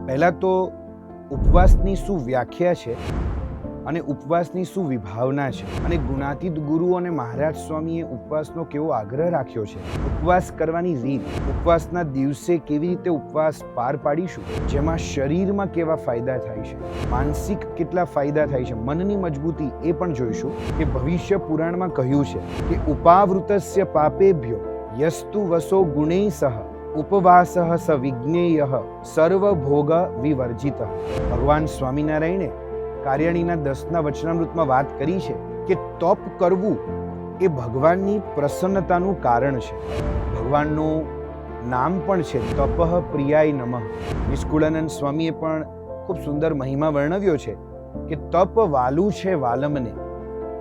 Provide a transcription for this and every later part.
પહેલાં તો ઉપવાસની શું વ્યાખ્યા છે અને ઉપવાસની શું વિભાવના છે અને ગુણાતીત ગુરુ અને મહારાજ સ્વામીએ ઉપવાસનો કેવો આગ્રહ રાખ્યો છે, ઉપવાસ કરવાની રીત, ઉપવાસના દિવસે કેવી રીતે ઉપવાસ પાર પાડીશું, જેમાં શરીરમાં કેવા ફાયદા થાય છે, માનસિક કેટલા ફાયદા થાય છે, મનની મજબૂતી એ પણ જોઈશું કે ભવિષ્ય પુરાણમાં કહ્યું છે કે ઉપાવૃતસ્ય પાપેભ્યો યસ્તુ વસો ગુણૈઃ સહ ઉપવાસઃ સ વિજ્ઞેયઃ સર્વભોગ વિવર્જિતઃ. ભગવાન સ્વામિનારાયણે કાર્યાણીના 10ના વચનામૃતમાં વાત કરી છે કે તપ કરવું એ ભગવાનની પ્રસન્નતાનું કારણ છે. ભગવાનનું નામ પણ છે તપઃ પ્રિયાય નમઃ. નિષ્કુળાનંદ સ્વામીએ પણ ખૂબ સુંદર મહિમા વર્ણવ્યો છે કે તપ વાલું છે વાલમને,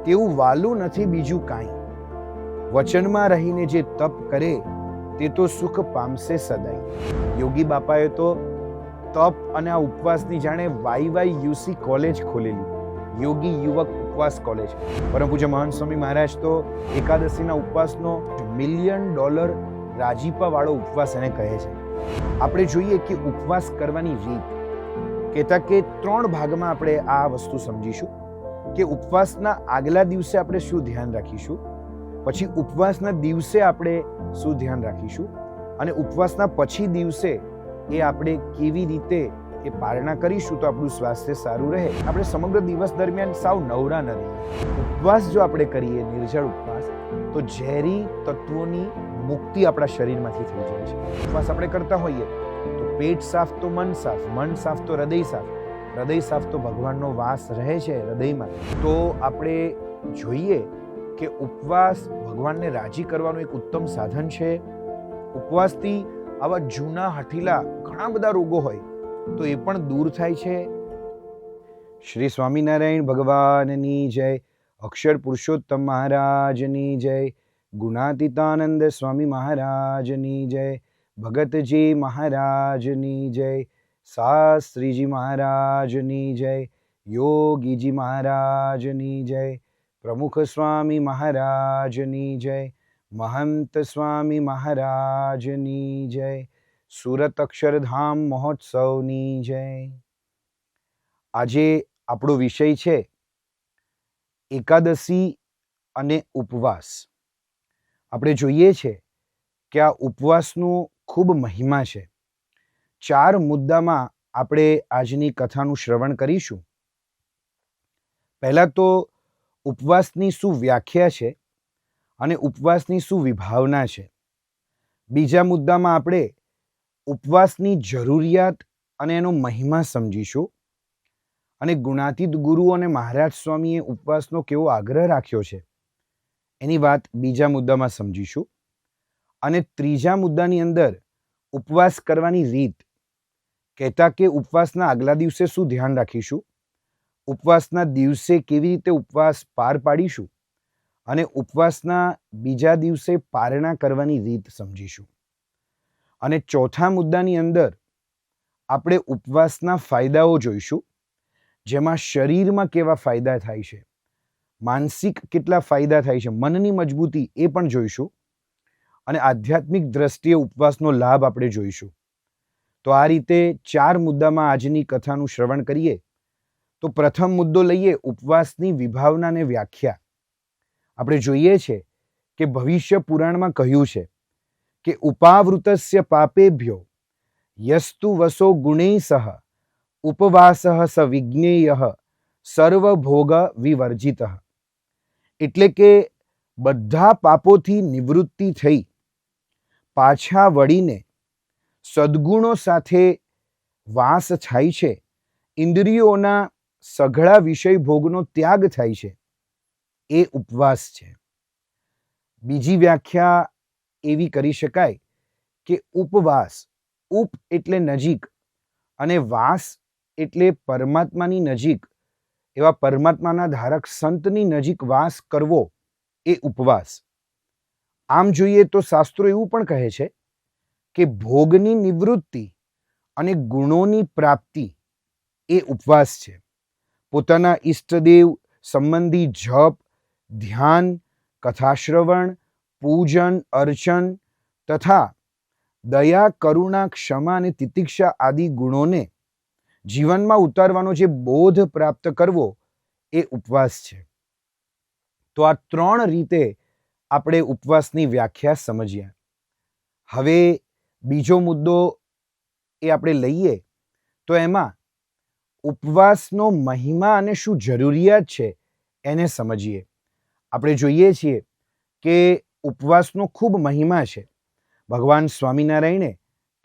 તેવું વાલું નથી બીજું કાંઈ. વચનમાં રહીને જે તપ કરે તે તો સુખ પામશે સદાય. યોગી બાપાએ તો તપ અને આ ઉપવાસની જાણે YYUC કોલેજ ખોલેલી, યોગી યુવક ઉપવાસ કોલેજ. પરમ પૂજ્ય મહાન સ્વામી મહારાજ તો એકાદશીના ઉપવાસનો $1 મિલિયન રાજીપા વાળો ઉપવાસ એને કહે છે. આપણે જોઈએ કે ઉપવાસ કરવાની રીત કહેતા કે 3 ભાગમાં આપણે આ વસ્તુ સમજીશું કે ઉપવાસના આગલા દિવસે આપણે શું ધ્યાન રાખીશું, પછી ઉપવાસના દિવસે આપણે શું ધ્યાન રાખીશું અને ઉપવાસના પછી દિવસે એ આપણે કેવી રીતે એ પારણા કરીશું તો આપણું સ્વાસ્થ્ય સારું રહે, આપણે સમગ્ર દિવસ દરમિયાન સાવ નવરા ન રહીએ. ઉપવાસ જો આપણે કરીએ, નિર્જળ ઉપવાસ, તો ઝેરી તત્વોની મુક્તિ આપણા શરીરમાંથી થઈ જાય છે. ઉપવાસ આપણે કરતા હોઈએ તો પેટ સાફ તો મન સાફ, મન સાફ તો હૃદય સાફ, હૃદય સાફ તો ભગવાનનો વાસ રહે છે હૃદયમાં. તો આપણે જોઈએ કે ઉપવાસ ભગવાનને રાજી કરવાનું એક ઉત્તમ સાધન છે. ઉપવાસથી આવા જૂના હઠીલા ઘણા બધા રોગો હોય તો એ પણ દૂર થાય છે. શ્રી સ્વામિનારાયણ ભગવાનની જય, અક્ષર પુરુષોત્તમ મહારાજની જય, ગુણાતીતાનંદ સ્વામી મહારાજની જય, ભગતજી મહારાજની જય, શાસ્ત્રીજી મહારાજની જય, યોગીજી મહારાજની જય, પ્રમુખ સ્વામી મહારાજની જય, મહંત સ્વામી મહારાજની જય, સુરત અક્ષરધામ મહોત્સવની જય. આજે આપણો વિષય છે એકાદશી અને ઉપવાસ. આપણે જોઈએ છે કે આ ઉપવાસનું ખૂબ મહિમા છે. 4 મુદ્દામાં આપણે આજની કથાનું શ્રવણ કરીશું. પહેલા તો ઉપવાસની શું વ્યાખ્યા છે અને ઉપવાસની શું વિભાવના છે. બીજા મુદ્દામાં આપણે ઉપવાસની જરૂરિયાત અને એનો મહિમા સમજીશું અને ગુણાતીત ગુરુ અને મહારાજ સ્વામીએ ઉપવાસનો કેવો આગ્રહ રાખ્યો છે એની વાત બીજા મુદ્દામાં સમજીશું. અને ત્રીજા મુદ્દાની અંદર ઉપવાસ કરવાની રીત કહેતા કે ઉપવાસના આગલા દિવસે શું ધ્યાન રાખીશું, ઉપવાસના દિવસે કેવી રીતે ઉપવાસ પાર પાડીશું અને ઉપવાસના બીજા દિવસે પારણા કરવાની રીત સમજીશું. અને ચોથા મુદ્દાની અંદર આપણે ઉપવાસના ફાયદાઓ જોઈશું, જેમાં શરીરમાં કેવા ફાયદા થાય છે, માનસિક કેટલા ફાયદા થાય છે, મનની મજબૂતી એ પણ જોઈશું અને આધ્યાત્મિક દ્રષ્ટિએ ઉપવાસનો લાભ આપણે જોઈશું. તો આ રીતે 4 મુદ્દામાં આજની કથાનું શ્રવણ કરીએ. તો પ્રથમ મુદ્દો લઈએ ઉપવાસની વિભાવના અને વ્યાખ્યા. આપણે જોઈએ છે કે ભવિષ્ય પુરાણમાં કહ્યું છે કે ઉપાવૃતસ્ય પાપેભ્યો યસ્તુ વસો ગુણૈઃ સહ ઉપવાસઃ સ વિજ્ઞેયઃ સર્વભોગ વિવર્જિતઃ. એટલે કે બધા પાપોથી નિવૃત્તિ થઈ પાછા વળીને સદ્ગુણો સાથે વાસ થાય છે, ઇન્દ્રિયોના સઘળા વિષય ભોગનો ત્યાગ થાય છે, એ ઉપવાસ છે. બીજી વ્યાખ્યા એવી કરી શકાય કે ઉપવાસ, ઉપ એટલે નજીક અને વાસ એટલે પરમાત્માની નજીક, એવા પરમાત્માના ધારક સંતની નજીક વાસ કરવો એ ઉપવાસ. આમ જોઈએ તો શાસ્ત્રો એવું પણ કહે છે કે ભોગની નિવૃત્તિ અને ગુણોની પ્રાપ્તિ એ ઉપવાસ છે. પોતાના ઈષ્ટદેવ સંબંધી જપ, ધ્યાન, કથાશ્રવણ, પૂજન, અર્ચન તથા દયા, કરુણા, ક્ષમા અને તિતિક્ષા આદિ ગુણોને જીવનમાં ઉતારવાનો જે બોધ પ્રાપ્ત કરવો એ ઉપવાસ છે. તો આ 3 રીતે આપણે ઉપવાસની વ્યાખ્યા સમજ્યા. હવે બીજો મુદ્દો એ આપણે લઈએ તો એમાં ઉપવાસનો મહિમા અને શું જરૂરિયાત છે એને સમજીએ. આપણે જોઈએ છીએ કે ઉપવાસનો ખૂબ મહિમા છે. ભગવાન સ્વામિનારાયણે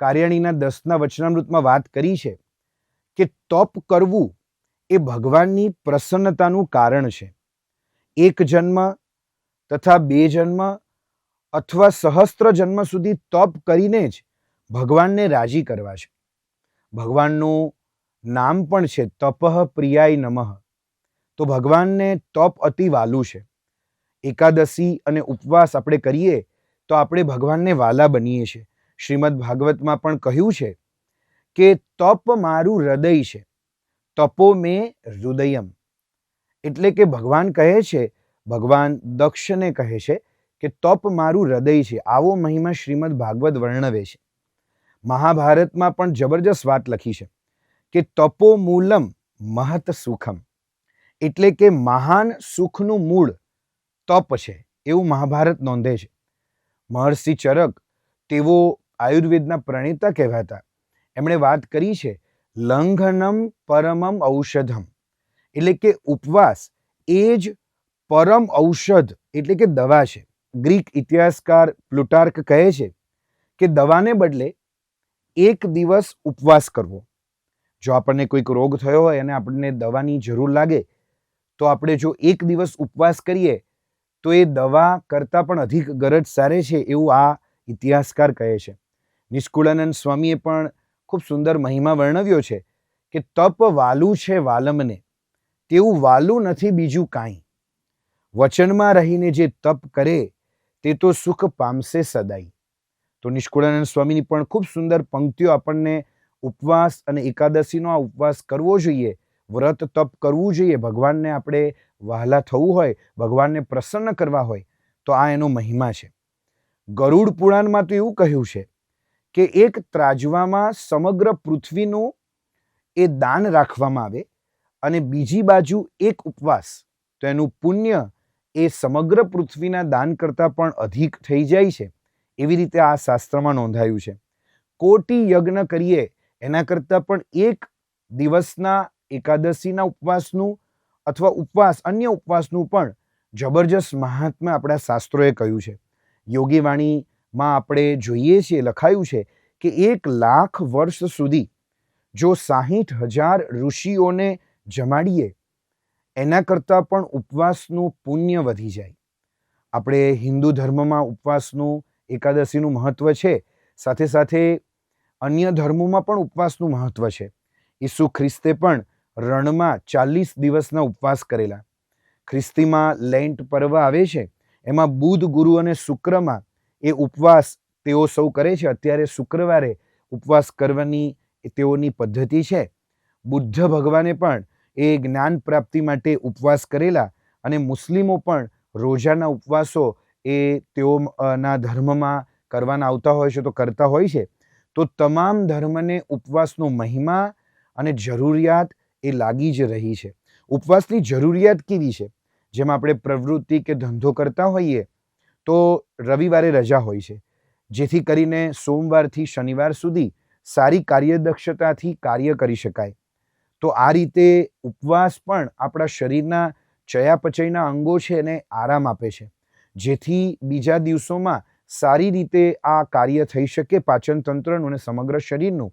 કાર્યાણીના 10ના વચનામૃતમાં વાત કરી છે કે તપ કરવું એ ભગવાનની પ્રસન્નતાનું કારણ છે. 1 જન્મ તથા 2 જન્મ અથવા સહસ્ત્ર જન્મ સુધી તપ કરીને જ ભગવાનને રાજી કરવા છે. ભગવાનનું નામ પણ છે તપઃ પ્રિયાય નમઃ. તો ભગવાનને તપ અતિ વાલું છે. એકાદશી અને ઉપવાસ આપણે કરીએ તો આપણે ભગવાનને વાલા બનીએ છીએ. શ્રીમદ ભાગવતમાં પણ કહ્યું છે કે તપ મારું હૃદય છે, તપો મેં હૃદયમ. એટલે કે ભગવાન કહે છે, ભગવાન દક્ષને કહે છે કે તપ મારું હૃદય છે. આવો મહિમા શ્રીમદ ભાગવત વર્ણવે છે. મહાભારતમાં પણ જબરજસ્ત વાત લખી છે કે તપો મૂલમ મહત સુખમ. એટલે કે મહાન સુખનું મૂળ તપ છે એવું મહાભારત નોંધે છે. મહર્ષિ ચરક તેઓ આયુર્વેદના પ્રણેતા કહેવાતા. એમણે વાત કરી છે લંઘનમ પરમમ ઔષધમ. એટલે કે ઉપવાસ એ જ પરમ ઔષધ એટલે કે દવા છે. ગ્રીક ઇતિહાસકાર પ્લુટાર્ક કહે છે કે દવાને બદલે 1 દિવસ ઉપવાસ કરવો. જો આપણને કોઈક રોગ થયો હોય અને આપણને દવાની જરૂર લાગે તો આપણે જો 1 દિવસ ઉપવાસ કરીએ તો એ દવા કરતાં પણ અધિક ગરજ સારે છે એવું આ ઇતિહાસકાર કહે છે. નિષ્કુળાનંદ સ્વામીએ પણ ખૂબ સુંદર મહિમા વર્ણવ્યો છે કે તપ વાલું છે વાલમને, તેવું વાલું નથી બીજું કાંઈ. વચનમાં રહીને જે તપ કરે તે તો સુખ પામશે સદાય. તો નિષ્કુળાનંદ સ્વામીની પણ ખૂબ સુંદર પંક્તિઓ આપણને ઉપવાસ અને એકાદશીનો આ ઉપવાસ કરવો જોઈએ, વ્રત તપ કરવું જોઈએ. ભગવાનને આપણે વહાલા થવું હોય, ભગવાનને પ્રસન્ન કરવા હોય તો આ એનો મહિમા છે. ગરુડ પુરાણમાં તો એવું કહ્યું છે કે એક ત્રાજવામાં સમગ્ર પૃથ્વીનું એ દાન રાખવામાં આવે અને બીજી બાજુ એક ઉપવાસ, તો એનું પુણ્ય એ સમગ્ર પૃથ્વીના દાન કરતાં પણ અધિક થઈ જાય છે. એવી રીતે આ શાસ્ત્રમાં નોંધાયું છે. કોટી યજ્ઞ કરીએ એના કરતાં પણ 1 દિવસના એકાદશીના ઉપવાસનું અથવા ઉપવાસ અન્ય ઉપવાસનું પણ જબરજસ્ત મહાત્મ્ય આપણા શાસ્ત્રોએ કહ્યું છે. યોગી વાણીમાં આપણે જોઈએ છીએ લખાયું છે કે 1,00,000 વર્ષ સુધી જો 60,000 ઋષિઓને જમાડીએ એના કરતાં પણ ઉપવાસનું પુણ્ય વધી જાય. આપણે હિન્દુ ધર્મમાં ઉપવાસનું એકાદશીનું મહત્વ છે, સાથે સાથે અન્ય ધર્મોમાં પણ ઉપવાસનું મહત્વ છે. ઈસુ ખ્રિસ્તે પણ રણમાં 40 દિવસના ઉપવાસ કરેલા. ખ્રિસ્તીમાં લેન્ટ પર્વ આવે છે, એમાં બુધ, ગુરુ અને શુક્રમાં એ ઉપવાસ તેઓ સૌ કરે છે. અત્યારે શુક્રવારે ઉપવાસ કરવાની તેઓની પદ્ધતિ છે. બુદ્ધ ભગવાને પણ એ જ્ઞાન પ્રાપ્તિ માટે ઉપવાસ કરેલા અને મુસ્લિમો પણ રોજાના ઉપવાસો એ તેઓના ધર્મમાં કરવાના આવતા હોય છે તો કરતા હોય છે. તો તમામ ધર્મને ઉપવાસનો મહિમા અને જરૂરિયાત એ લાગી જ રહી છે. ઉપવાસની જરૂરિયાત કેવી છે? જેમ આપણે પ્રવૃત્તિ કે ધંધો કરતા હોઈએ તો રવિવારે રજા હોય છે, જેથી કરીને સોમવારથી શનિવાર સુધી સારી કાર્યદક્ષતાથી કાર્ય કરી શકાય. તો આ રીતે ઉપવાસ પણ આપણા શરીરના ચયાપચયના અંગો છે એને આરામ આપે છે, જેથી બીજા દિવસોમાં સારી રીતે આ કાર્ય થઈ શકે પાચન તંત્રનું અને સમગ્ર શરીરનું.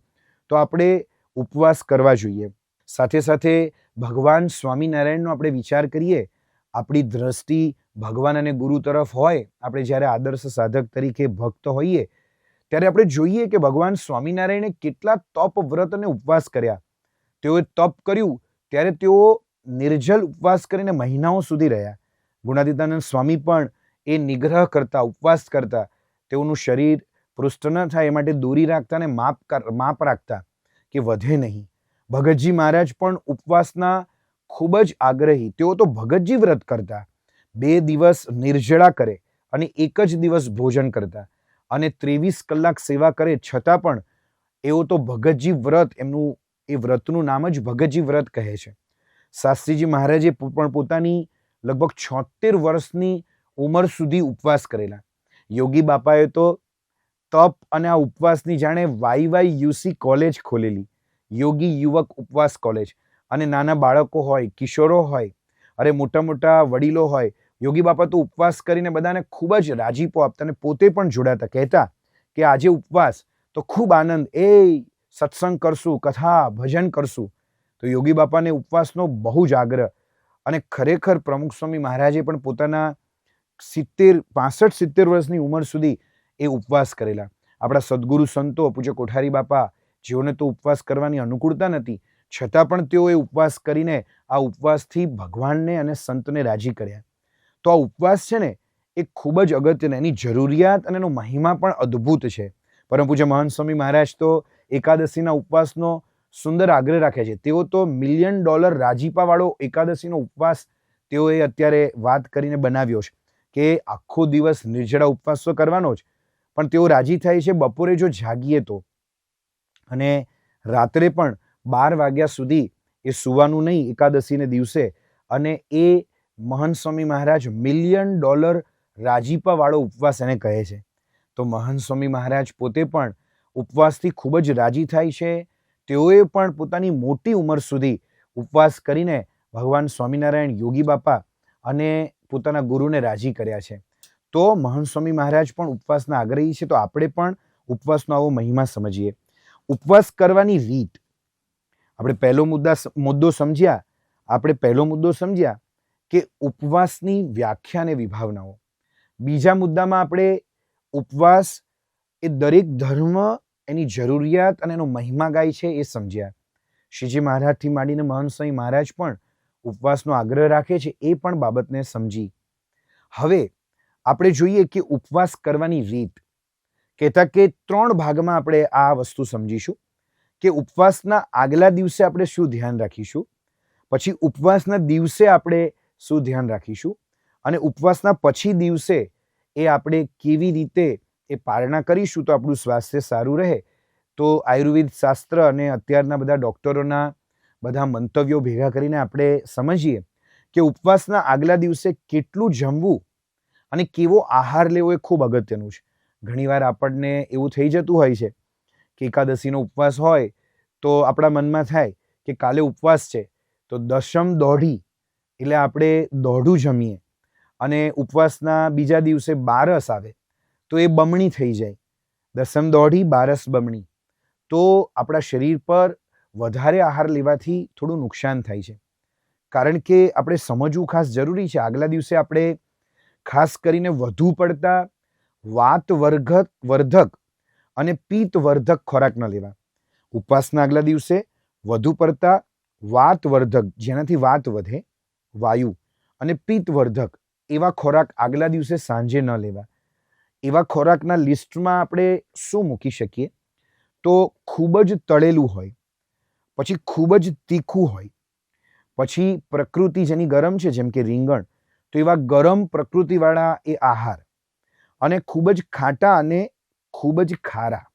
તો આપણે ઉપવાસ કરવા જોઈએ. સાથે સાથે ભગવાન સ્વામિનારાયણનો આપણે વિચાર કરીએ, આપણી દ્રષ્ટિ ભગવાન અને ગુરુ તરફ હોય, આપણે જ્યારે આદર્શ સાધક તરીકે ભક્ત હોઈએ ત્યારે આપણે જોઈએ કે ભગવાન સ્વામિનારાયણે કેટલા તપ, વ્રત અને ઉપવાસ કર્યા. તેઓએ તપ કર્યું ત્યારે તેઓ નિર્જલ ઉપવાસ કરીને મહિનાઓ સુધી રહ્યા. ગુણાતીતાનંદ સ્વામી પણ એ નિગ્રહ કરતા, ઉપવાસ કરતા. તેઓનું શરીર પૃષ્ઠ ન થાય એ માટે દોરી રાખતા અને માપ રાખતા કે વધે નહીં. ભગતજી મહારાજ પણ ઉપવાસના ખૂબ જ આગ્રહી. તેઓ તો ભગતજી વ્રત કરતા. 2 દિવસ નિર્જળા કરે અને 1 જ દિવસ ભોજન કરતા અને 23 કલાક સેવા કરે છતાં પણ એઓ તો ભગતજી વ્રત એમનું એ વ્રતનું નામ જ ભગતજી વ્રત કહે છે. શાસ્ત્રીજી મહારાજે પણ પોતાની લગભગ 76 વર્ષની ઉંમર સુધી ઉપવાસ કરેલા. યોગી બાપાએ તો તપ અને આ ઉપવાસની જાણે YYUC કોલેજ ખોલેલી, યોગી યુવક ઉપવાસ કોલેજ. અને નાના બાળકો હોય, કિશોરો હોય, અરે મોટા મોટા વડીલો હોય, યોગી બાપા તો ઉપવાસ કરીને બધાને ખૂબ જ રાજીપો આપતા અને પોતે પણ જોડાતા. કહેતા કે આજે ઉપવાસ તો ખૂબ આનંદ, સત્સંગ કરશું, કથા ભજન કરશું. તો યોગી બાપાને ઉપવાસનો બહુ જ આગ્રહ. અને ખરેખર પ્રમુખ સ્વામી મહારાજે પણ પોતાના 65-70 વર્ષની ઉંમર સુધી એ ઉપવાસ કરેલા. આપણા સદગુરુ સંતો પૂજ્ય કોઠારી બાપા, જેઓને તો ઉપવાસ કરવાની અનુકૂળતા નથી, છતાં પણ તેઓએ ઉપવાસ કરીને આ ઉપવાસથી ભગવાનને અને સંતને રાજી કર્યા. તો આ ઉપવાસ છે ને એ ખૂબ જ અગત્યનો, એની જરૂરિયાત અને એનો મહિમા પણ અદ્ભુત છે. પરમ પૂજ્ય મહંત સ્વામી મહારાજ તો એકાદશીના ઉપવાસનો સુંદર આગ્રહ રાખે છે. તેઓ તો $1 મિલિયન રાજીપાવાળો એકાદશીનો ઉપવાસ તેઓએ અત્યારે વાત કરીને બનાવ્યો છે કે આખો દિવસ નિર્જળા ઉપવાસ તો કરવાનો જ, પણ તેઓ રાજી થાય છે બપોરે જો જાગીએ તો, અને રાત્રે પણ 12 વાગ્યા સુધી એ સુવાનું નહીં એકાદશીને દિવસે. અને એ મહંત સ્વામી મહારાજ $1 મિલિયન રાજીપાવાળો ઉપવાસ એને કહે છે. તો મહંત સ્વામી મહારાજ પોતે પણ ઉપવાસથી ખૂબ જ રાજી થાય છે. તેઓએ પણ પોતાની મોટી ઉંમર સુધી ઉપવાસ કરીને ભગવાન સ્વામિનારાયણ, યોગી બાપા અને પોતાના ગુરુને રાજી કર્યા છે. તો મહંત સ્વામી મહારાજ પણ ઉપવાસના આગ્રહી છે. તો આપણે પણ ઉપવાસનો આવો મહિમા સમજીએ. ઉપવાસ કરવાની રીત આપણે પહેલો મુદ્દો સમજ્યા કે ઉપવાસની વ્યાખ્યા અને વિભાવનાઓ. બીજા મુદ્દામાં આપણે ઉપવાસ એ દરેક ધર્મ, એની જરૂરિયાત અને એનો મહિમા ગાય છે એ સમજ્યા. શ્રીજી મહારાજથી માંડીને મહંત સ્વામી મહારાજ પણ ઉપવાસનો આગ્રહ રાખે છે, એ પણ બાબતને સમજી. હવે આપણે જોઈએ કે ઉપવાસ કરવાની રીત. કહેતા કે 3 ભાગમાં આપણે આ વસ્તુ સમજીશું કે ઉપવાસના આગલા દિવસે આપણે શું ધ્યાન રાખીશું, પછી ઉપવાસના દિવસે આપણે શું ધ્યાન રાખીશું, અને ઉપવાસના પછી દિવસે એ આપણે કેવી રીતે એ પારણા કરીશું તો આપણું સ્વાસ્થ્ય સારું રહે. તો આયુર્વેદ શાસ્ત્ર અને અત્યારના બધા ડૉક્ટરોના બધા મંતવ્યો ભેગા કરીને આપણે સમજીએ કે ઉપવાસના આગલા દિવસે કેટલું જમવું અને કેવો આહાર લેવો એ ખૂબ અગત્યનું છે. ઘણીવાર આપણને એવું થઈ જતું હોય છે કે એકાદશીનો ઉપવાસ હોય તો આપણા મનમાં થાય કે કાલે ઉપવાસ છે તો દશમ દોઢી એટલે આપણે દોઢું જમીએ, અને ઉપવાસના બીજા દિવસે બારસ આવે તો એ બમણી થઈ જાય. દશમ દોઢી, બારસ બમણી. તો આપણા શરીર પર વધારે આહાર લેવાથી થોડું નુકસાન થાય છે. કારણ કે આપણે સમજવું ખાસ જરૂરી છે, આગલા દિવસે આપણે ખાસ કરીને વધુ પડતા વાતવર્ધક અને પિત્તવર્ધક ખોરાક ન લેવા. ઉપવાસના આગલા દિવસે વધુ પડતા વાતવર્ધક, જેનાથી વાત વધે, વાયુ, અને પિત્તવર્ધક એવા ખોરાક આગલા દિવસે સાંજે ન લેવા. એવા ખોરાકના લિસ્ટમાં આપણે શું મૂકી શકીએ? તો ખૂબ જ તળેલું હોય, પછી ખૂબ જ તીખું હોય, પછી પ્રકૃતિ જેની ગરમ છે જેમ કે રીંગણ, તો એવા ગરમ પ્રકૃતિવાળા એ આહાર, અને ખૂબ જ ખાટા અને ખૂબ જ ખારા.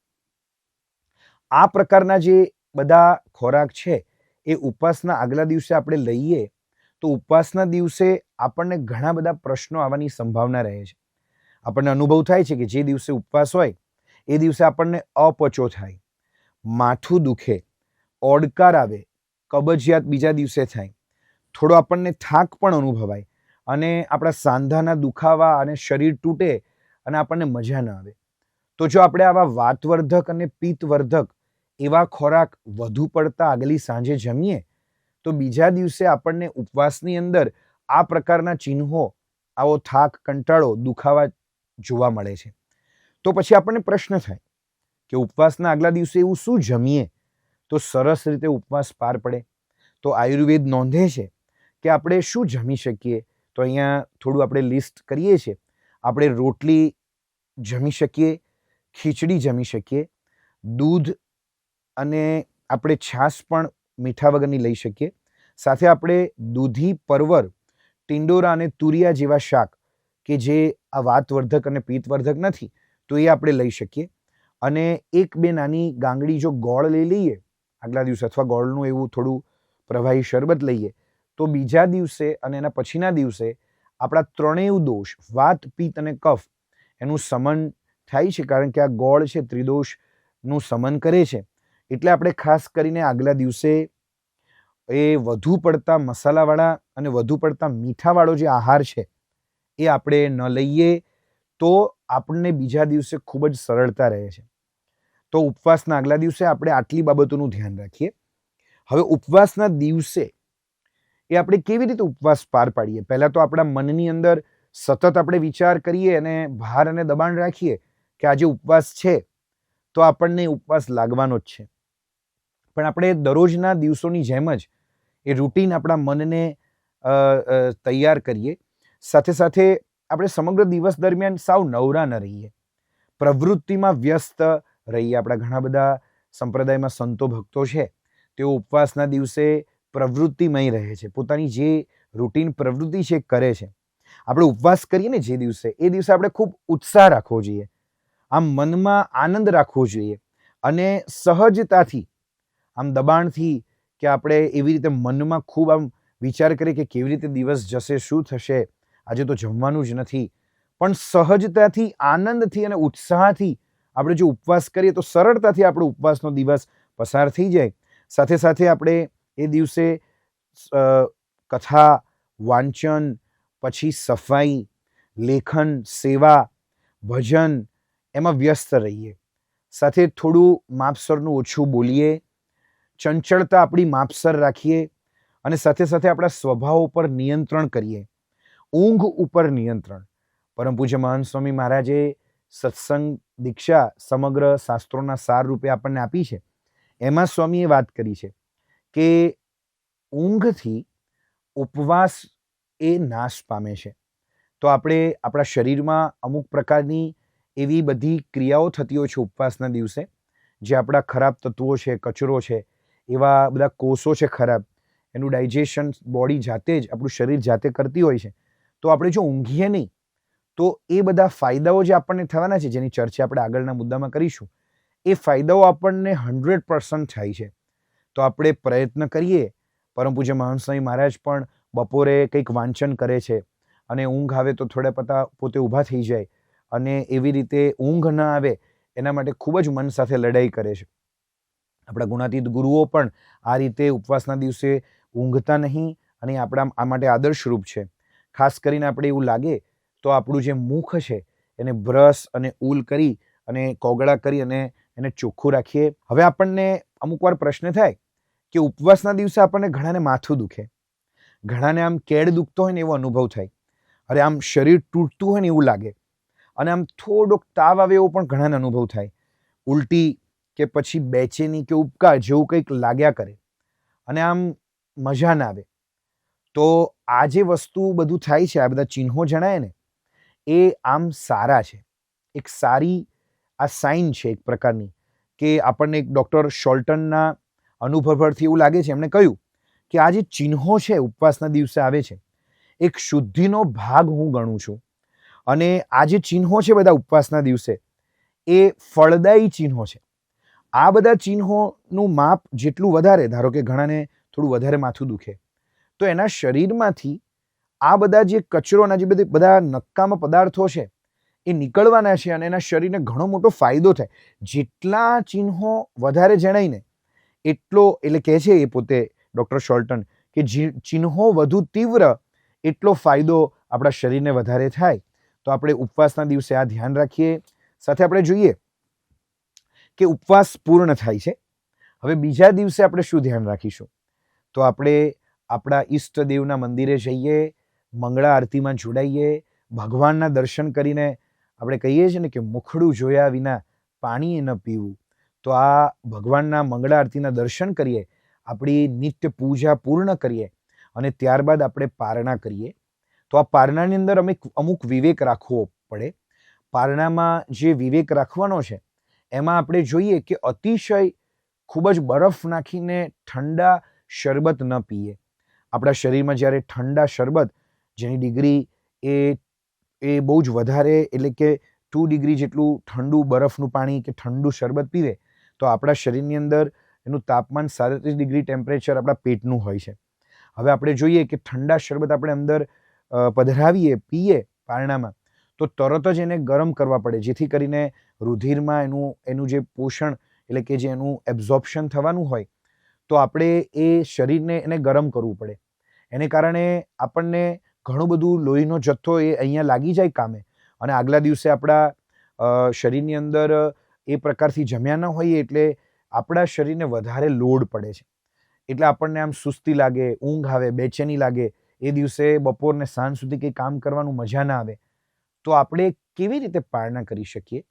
આ પ્રકારના જે બધા ખોરાક છે એ ઉપવાસના આગલા દિવસે આપણે લઈએ તો ઉપવાસના દિવસે આપણને ઘણા બધા પ્રશ્નો આવવાની સંભાવના રહે છે. આપણને અનુભવ થાય છે કે જે દિવસે ઉપવાસ હોય એ દિવસે આપણને અપચો થાય, માથું દુખે, ઓડકાર આવે, કબજિયાત બીજા દિવસે થાય, થોડો આપણને થાક પણ અનુભવાય, અને આપણા સાંધાના દુખાવા અને શરીર તૂટે અને આપણને મજા ન આવે. તો જો આપણે આવા વાતવર્ધક અને પિત્તવર્ધક એવા ખોરાક વધુ પડતા આગલી સાંજે જમીએ તો બીજા દિવસે આપણને ઉપવાસની અંદર આ પ્રકારના ચિહ્નો, આવો થાક, કંટાળો, દુખાવા જોવા મળે છે. તો પછી આપણને પ્રશ્ન થાય કે ઉપવાસના આગલા દિવસે એવું શું જમીએ તો સરસ રીતે ઉપવાસ પાર પડે? તો આયુર્વેદ નોંધે છે કે આપણે શું જમી શકીએ. તો અહીંયા થોડું આપણે લિસ્ટ કરીએ છીએ. આપણે રોટલી જમી શકીએ, ખીચડી જમી શકીએ, દૂધ અને આપણે છાશ પણ મીઠા વગરની લઈ શકીએ. સાથે આપણે દૂધી, પરવર, ટિંડોરા અને તુરિયા જેવા શાક કે જે આ વાતવર્ધક અને પિત્તવર્ધક નથી તો એ આપણે લઈ શકીએ. અને 1-2 નાની ગાંગડી જો ગોળ લઈ લઈએ આગલા દિવસે, અથવા ગોળનું એવું થોડું પ્રવાહી શરબત લઈએ, તો બીજા દિવસે અને એના પછીના દિવસે આપણા ત્રણેય દોષ, વાત, પિત્ત અને કફ, એનું શમન થાય છે. કારણ કે આ ગોળ છે ત્રિદોષનું શમન કરે છે. એટલે આપણે ખાસ કરીને આગલા દિવસે એ વધુ પડતા મસાલાવાળા અને વધુ પડતા મીઠાવાળો જે આહાર છે એ આપણે ન લઈએ, તો આપણને બીજા દિવસે ખૂબ જ સરળતા રહે છે. તો ઉપવાસના આગલા દિવસે આપણે આટલી બાબતોનું ધ્યાન રાખીએ. હવે ઉપવાસના દિવસે એ આપણે કેવી રીતે ઉપવાસ પાર પાડીએ? પહેલાં તો આપણા મનની અંદર સતત આપણે વિચાર કરીએ અને ભાર અને દબાણ રાખીએ કે આજે ઉપવાસ છે, તો આપણને ઉપવાસ લાગવાનો જ છે. પણ આપણે દરરોજના દિવસોની જેમ જ એ રૂટીન આપણા મનને તૈયાર કરીએ. સાથે સાથે આપણે સમગ્ર દિવસ દરમિયાન સાવ નવરા ન રહીએ, પ્રવૃત્તિમાં વ્યસ્ત રહીએ. આપણા ઘણા બધા સંપ્રદાયમાં સંતો ભક્તો છે, તેઓ ઉપવાસના દિવસે પ્રવૃત્તિમય રહે છે, પોતાની જે રૂટીન પ્રવૃત્તિ છે કરે છે. આપણે ઉપવાસ કરીએ ને જે દિવસે, એ દિવસે આપણે ખૂબ ઉત્સાહ રાખવો જોઈએ, આમ મનમાં આનંદ રાખવો જોઈએ, અને સહજતાથી, આમ દબાણથી કે આપણે એવી રીતે મનમાં ખૂબ આમ વિચાર કરીએ કે કેવી રીતે દિવસ જશે, શું થશે, આજે તો જમવાનું જ નથી. પણ સહજતાથી, આનંદથી અને ઉત્સાહથી આપણે જો ઉપવાસ કરીએ તો સરળતાથી આપણો ઉપવાસનો દિવસ પસાર થઈ જાય. સાથે સાથે આપણે એ દિવસે કથા વાંચન, પછી સફાઈ, લેખન, સેવા, ભજન, એમાં વ્યસ્ત રહીએ. સાથે થોડું માપસરનું ઓછું બોલીએ, ચંચળતા આપણી માપસર રાખીએ, અને સાથે સાથે આપણા સ્વભાવ ઉપર નિયંત્રણ કરીએ. ઊંઘ ઉપર નિયંત્રણ. પરમ પૂજ્ય મહંત સ્વામી મહારાજે સત્સંગ દીક્ષા સમગ્ર શાસ્ત્રોના સાર રૂપે આપણને આપી છે. એમાં સ્વામીએ વાત કરી છે કે ઊંઘથી ઉપવાસ એ નાશ પામે છે. તો આપણે આપણા શરીરમાં અમુક પ્રકારની એવી બધી ક્રિયાઓ થતી હોય છે ઉપવાસના દિવસે, જે આપણા ખરાબ તત્વો છે, કચરો છે, એવા બધા કોષો છે ખરાબ, એનું ડાયજેશન બોડી જાતે જ, આપણું શરીર જાતે કરતી હોય છે. તો આપણે જો ઊંઘીએ નહીં, તો એ બધા ફાયદાઓ જે આપણને થવાના છે, જેની ચર્ચા આપણે આગળના મુદ્દામાં કરીશું, એ ફાયદાઓ આપણને 100% થાય છે. તો આપણે પ્રયત્ન કરીએ. પરમ પૂજ્ય મહંત સ્વામી મહારાજ પણ બપોરે કંઈક વાંચન કરે છે, અને ઊંઘ આવે તો થોડા પોતે ઊભા થઈ જાય, અને એવી રીતે ઊંઘ ન આવે એના માટે ખૂબ જ મન સાથે લડાઈ કરે છે. આપણા ગુણાતીત ગુરુઓ પણ આ રીતે ઉપવાસના દિવસે ઊંઘતા નહીં, અને આપણા આ માટે આદર્શરૂપ છે. ખાસ કરીને આપણે એવું લાગે તો આપણું જે મુખ છે એને બ્રશ અને ઉલ કરી અને કોગળા કરી અને એને ચોખ્ખું રાખીએ. હવે આપણને અમુક વાર પ્રશ્ન થાય કે ઉપવાસના દિવસે આપણને ઘણાને માથું દુખે, ઘણાને આમ કેડ દુખતો હોય ને એવો અનુભવ થાય, અરે આમ શરીર તૂટતું હોય ને એવું લાગે, અને આમ થોડોક તાવ આવે એવો પણ ઘણાને અનુભવ થાય, ઉલટી કે પછી બેચેની કે ઉબકા જેવું કંઈક લાગ્યા કરે, અને આમ મજા ના આવે. તો આ જે વસ્તુ બધું થાય છે, આ બધા ચિહ્નો જણાય ને, એ આમ સારા છે. એક સારી આ સાઇન છે એક પ્રકારની, કે આપણને એક ડૉક્ટર શોલ્ટનના અનુભવ પરથી એવું લાગે છે, એમણે કહ્યું કે આ જે ચિહ્નો છે ઉપવાસના દિવસે આવે છે, એક શુદ્ધિનો ભાગ હું ગણું છું. અને આ જે ચિહ્નો છે બધા ઉપવાસના દિવસે, એ ફળદાયી ચિહ્નો છે. આ બધા ચિહ્નોનું માપ જેટલું વધારે, ધારો કે ઘણાને થોડું વધારે માથું દુખે, તો એના શરીરમાંથી આ બધા જે કચરોના જે બધા નકામા પદાર્થો છે એ નીકળવાના છે, અને એના શરીરને ઘણો મોટો ફાયદો થાય. જેટલા ચિહ્નો વધારે જણાય ને એટલો, એટલે કહે છે એ પોતે ડૉક્ટર શોલ્ટન કે ચિહ્નો વધુ તીવ્ર એટલો ફાયદો આપણા શરીરને વધારે થાય. તો આપણે ઉપવાસના દિવસે આ ધ્યાન રાખીએ. સાથે આપણે જોઈએ કે ઉપવાસ પૂર્ણ થાય છે. હવે બીજા દિવસે આપણે શું ધ્યાન રાખીશું? તો આપણે આપણા ઈષ્ટદેવના મંદિરે જઈએ, મંગળા આરતીમાં જોડાઈએ, ભગવાનના દર્શન કરીને આપણે કહીએ છીએ ને કે મુખડું જોયા વિના પાણી ન પીવું. તો આ ભગવાનના મંગળા આરતીના દર્શન કરીએ, આપણી નિત્ય પૂજા પૂર્ણ કરીએ, અને ત્યારબાદ આપણે પારણા કરીએ. તો આ પારણાની અંદર અમુક વિવેક રાખવો પડે. પારણામાં જે વિવેક રાખવાનો છે એમાં આપણે જોઈએ કે અતિશય ખૂબ જ બરફ નાખીને ઠંડા શરબત ન પીએ. આપણા શરીરમાં જ્યારે ઠંડા શરબત, જેની ડિગ્રી એ બહુ જ વધારે, એટલે કે 2 ડિગ્રી જેટલું ઠંડુ બરફનું પાણી કે ઠંડુ શરબત પીવે, તો આપણા શરીરની અંદર એનું તાપમાન 37 ડિગ્રી ટેમ્પરેચર આપણા પેટનું હોય છે. હવે આપણે જોઈએ કે ઠંડા શરબત આપણે અંદર પધરાવીએ, પીએ પારણામાં, તો તરત જ એને ગરમ કરવા પડે, જેથી કરીને રુધિરમાં એનું જે પોષણ એટલે કે જે એનું એબ્ઝોર્પ્શન થવાનું હોય, તો આપણે એ શરીરને એને ગરમ કરવું પડે. એને કારણે આપણને ઘણું બધું લોહીનો જથ્થો એ અહીંયા લાગી જાય કામે, અને આગલા દિવસે આપણા શરીરની અંદર એ પ્રકારથી જમ્યા ન હોઈએ એટલે આપણા શરીરને વધારે લોડ પડે છે. એટલે આપણને આમ સુસ્તી લાગે, ઊંઘ આવે, બેચેની લાગે, એ દિવસે બપોરને સાંજ સુધી કંઈ કામ કરવાનું મજા ના આવે. તો આપણે કેવી રીતે પારણા કરી શકીએ?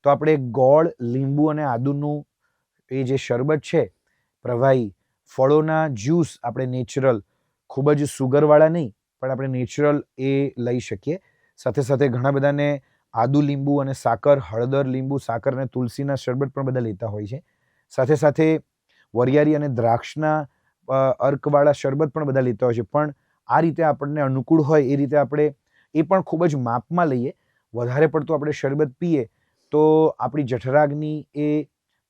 તો આપણે ગોળ, લીંબુ અને આદુનું એ જે શરબત છે પ્રવાહી, ફળોના જ્યુસ આપણે નેચરલ, ખૂબ જ સુગરવાળા નહીં પણ આપણે નેચરલ એ લઈ શકીએ. સાથે સાથે ઘણા બધાને આદુ, લીંબુ અને સાકર, હળદર, લીંબુ, સાકર અને તુલસીના શરબત પણ બધા લેતા હોય છે. સાથે સાથે વરિયાળી અને દ્રાક્ષના અર્કવાળા શરબત પણ બધા લેતા હોય છે. પણ આ રીતે આપણને અનુકૂળ હોય એ રીતે આપણે એ પણ ખૂબ જ માપમાં લઈએ. વધારે પડતું આપણે શરબત પીએ તો આપણી જઠરાગ્નિ એ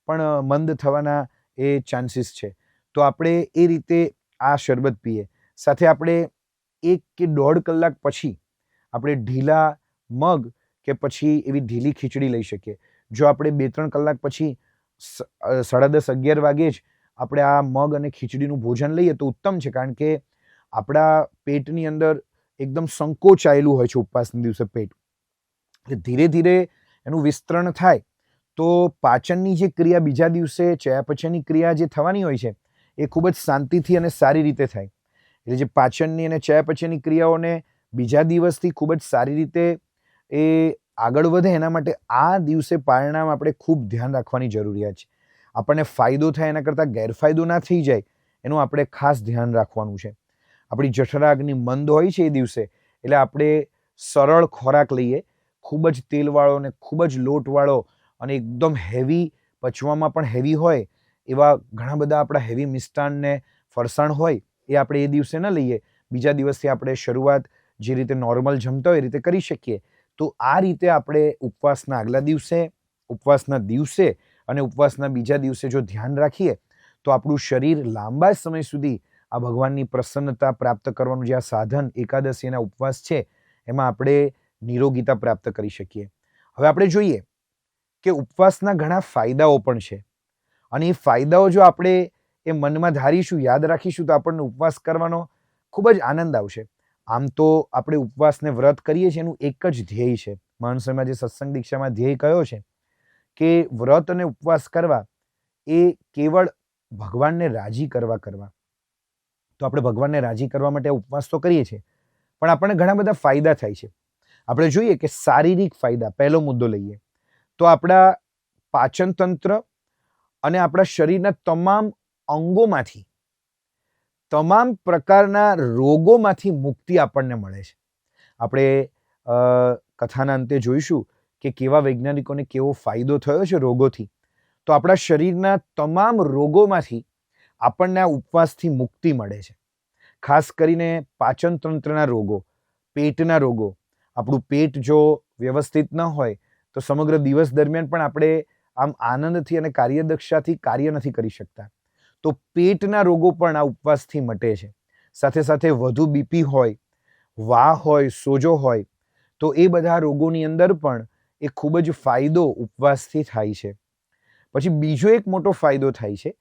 પણ મંદ થવાના એ ચાન્સીસ છે. તો આપણે એ રીતે આ શરબત પીએ. સાથે આપણે 1 કે 1.5 કલાક પછી આપણે ઢીલા મગ કે પછી એવી ઢીલી ખીચડી લઈ શકીએ. જો આપણે 2-3 કલાક પછી 10:30, 11 વાગે જ આપણે આ મગ અને ખીચડીનું ભોજન લઈએ તો ઉત્તમ છે, કારણ કે આપણા પેટની અંદર એકદમ સંકોચાયેલું હોય છે ઉપવાસના દિવસે પેટ. એટલે ધીરે ધીરે એનું વિસ્તરણ થાય તો પાચનની જે ક્રિયા બીજા દિવસે ચયાપચયની ક્રિયા જે થવાની હોય છે એ ખૂબ જ શાંતિથી અને સારી રીતે થાય. એટલે જે પાચનની અને ચયાપચયની ક્રિયાઓને બીજા દિવસથી ખૂબ જ સારી રીતે એ આગળ વધે, એના માટે આ દિવસે પારણામાં આપણે ખૂબ ધ્યાન રાખવાની જરૂરિયાત છે. આપણને ફાયદો થાય એના કરતાં ગેરફાયદો ના થઈ જાય એનું આપણે ખાસ ધ્યાન રાખવાનું છે. આપણી જઠરાગ્નિ મંદ હોય છે એ દિવસે, એટલે આપણે સરળ ખોરાક લઈએ. ખૂબ જ તેલવાળો અને ખૂબ જ લોટવાળો અને એકદમ હેવી, પચવામાં પણ હેવી હોય એવા ઘણા બધા આપણા હેવી મિષ્ટાન ને ફરસાણ હોય એ આપણે એ દિવસે ન લઈએ. બીજા દિવસથી આપણે શરૂઆત જે રીતે નોર્મલ જમતા હોય એ રીતે કરી શકીએ. તો આ રીતે આપણે ઉપવાસના આગલા દિવસે, ઉપવાસના દિવસે અને ઉપવાસના બીજા દિવસે જો ધ્યાન રાખીએ તો આપણું શરીર લાંબા સમય સુધી આ ભગવાનની પ્રસન્નતા પ્રાપ્ત કરવાનું જે આ સાધન એકાદશીના ઉપવાસ છે એમાં આપણે નિરોગીતા પ્રાપ્ત કરી શકીએ. હવે આપણે જોઈએ કે ઉપવાસના ઘણા ફાયદાઓ પણ છે, અને એ ફાયદાઓ જો આપણે એ મનમાં ધારીશું, યાદ રાખીશું તો આપણને ઉપવાસ કરવાનો ખૂબ જ આનંદ આવશે. આમ તો આપણે ઉપવાસને વ્રત કરીએ છીએ એનું એક જ ધ્યેય છે. મહાન સ્વામીમાં જે સત્સંગ દીક્ષામાં ધ્યેય કયો છે કે વ્રત અને ઉપવાસ કરવા એ કેવળ ભગવાનને રાજી કરવા. તો આપણે ભગવાનને રાજી કરવા માટે ઉપવાસ તો કરીએ છીએ, પણ આપણને ઘણા બધા ફાયદા થાય છે. આપણે જોઈએ કે શારીરિક ફાયદા, પહેલો મુદ્દો લઈએ તો આપણા પાચન તંત્ર અને આપણા શરીરના તમામ અંગોમાંથી, તમામ પ્રકારના રોગોમાંથી મુક્તિ આપણને મળે છે. આપણે કથાના અંતે જોઈશું કે કેવા વૈજ્ઞાનિકોને કેવો ફાયદો થયો છે રોગોથી. તો આપણા શરીરના તમામ રોગોમાંથી આપણને આ ઉપવાસથી મુક્તિ મળે છે. ખાસ કરીને પાચન તંત્રના રોગો, પેટના રોગો. આપણું પેટ જો વ્યવસ્થિત ન હોય તો સમગ્ર દિવસ દરમિયાન પણ આપણે આમ આનંદથી અને કાર્યદક્ષતાથી કાર્ય નથી કરી શકતા. તો પેટના રોગો પણ આ ઉપવાસથી મટે છે. સાથે સાથે વધુ બીપી હોય, વાહ હોય, સોજો હોય, તો એ બધા રોગોની અંદર પણ એ ખૂબ જ ફાયદો ઉપવાસથી થાય છે. પછી બીજો એક મોટો ફાયદો થાય છે